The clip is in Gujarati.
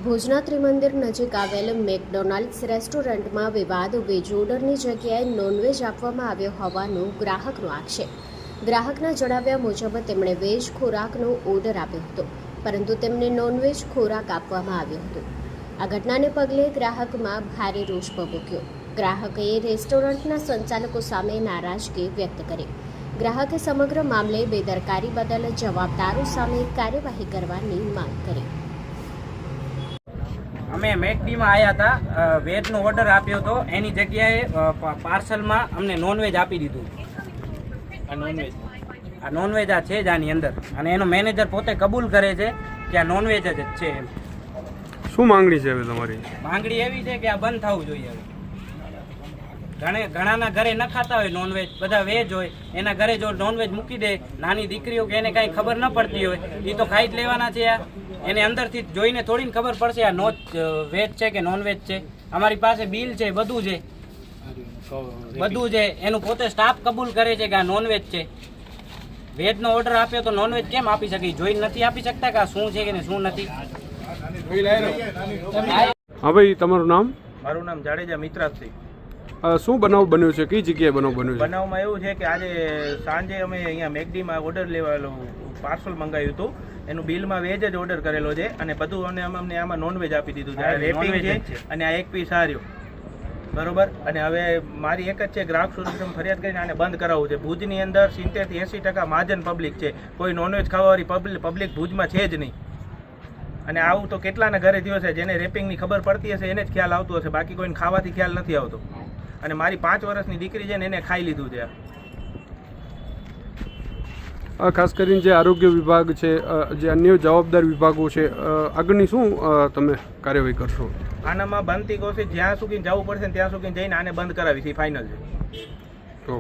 ભુજના ત્રિમંદિર નજીક આવેલ મેકડોનાલ્ડ્સ રેસ્ટોરન્ટમાં વિવાદ વેજ ઓર્ડરની જગ્યાએ નોનવેજ આપવામાં આવ્યો હોવાનો ગ્રાહકનો આક્ષેપ. ગ્રાહકના જણાવ્યા મુજબ તેમણે વેજ ખોરાકનો ઓર્ડર આપ્યો હતો, પરંતુ તેમને નોનવેજ ખોરાક આપવામાં આવ્યો હતો. આ ઘટનાને પગલે ગ્રાહકમાં ભારે રોષ ભભૂક્યો. ગ્રાહકે રેસ્ટોરન્ટના સંચાલકો સામે નારાજગી વ્યક્ત કરી. ગ્રાહકે સમગ્ર મામલે બેદરકારી બદલ જવાબદારો સામે કાર્યવાહી કરવાની માંગ કરી. અમે મેકડીમાં આવ્યા હતા, વેજનો ઓર્ડર આપ્યો હતો, એની જગ્યાએ પાર્સલમાં અમને નોનવેજ આપી દીધું. આ નોનવેજ આ છે જ આની અંદર, અને એનો મેનેજર પોતે કબૂલ કરે છે કે આ નોનવેજ જ છે. શું માંગણી છે હવે તમારી? માંગણી એવી છે કે આ બંધ થવું જોઈએ. ઘણાના ઘરે ન ખાતા હોય નોનવેજ, બધા વેજ હોય, એના ઘરે જો નોનવેજ મૂકી દે, નાની દીકરીઓ કે એને કાંઈ ખબર ન પડતી હોય, એ તો ખાઈ જ લેવાના છે. એને અંદરથી જોઈને થોડીને ખબર પડશે આ વેજ છે કે નોનવેજ છે. અમારી પાસે બિલ છે, બધું છે, એનું પોતે સ્ટાફ કબૂલ કરે છે કે આ નોનવેજ છે. વેજનો ઓર્ડર આપ્યો તો નોનવેજ કેમ આપી શકે? જોઈને નથી આપી શકતા કે આ શું છે કે શું નથી? હા ભાઈ, તમારું નામ? મારું નામ જાડેજા મિત્રાજસિંહ. શું બનાવ બન્યો છે? કઈ જગ્યાએ બનાવ બન્યો છે? બનાવમાં એવું છે કે આજે સાંજે અમે અહીંયા મેકડીમાં ઓર્ડર લેવાલો પાર્સલ મંગાવ્યું હતું. એનું બિલમાં વેજ જ ઓર્ડર કરેલો છે અને બધું અમને આમાં નોનવેજ આપી દીધું છે. રેપિંગ છે અને આ એક પીસ હાર્યો, બરોબર. અને હવે મારી એક જ છે, ગ્રાહક સુરક્ષામાં ફરિયાદ કરીને આને બંધ કરાવવું છે. ભુજની અંદર 70 થી 80% મહાજન પબ્લિક છે. કોઈ નોનવેજ ખાવાવાળી પબ્લિક ભુજમાં છે જ નહીં. અને આવું તો કેટલાના ઘરે થયો છે. જેને રેપિંગની ખબર પડતી હશે એને જ ખ્યાલ આવતો હશે, બાકી કોઈને ખાવાથી ખ્યાલ નથી આવતો. અને મારી 5 વર્ષની દીકરી છે ને એને ખાઈ લીધું છે. ખાસ કરીને જે આરોગ્ય વિભાગ છે, જે અન્ય જવાબદાર વિભાગો છે, આગળની શું તમે કાર્યવાહી કરશો? આનામાં બનતી કોશિશ જ્યાં સુધી જવું પડશે ત્યાં સુધી જઈને આને બંધ કરાવી છે, ફાઇનલ છે. તો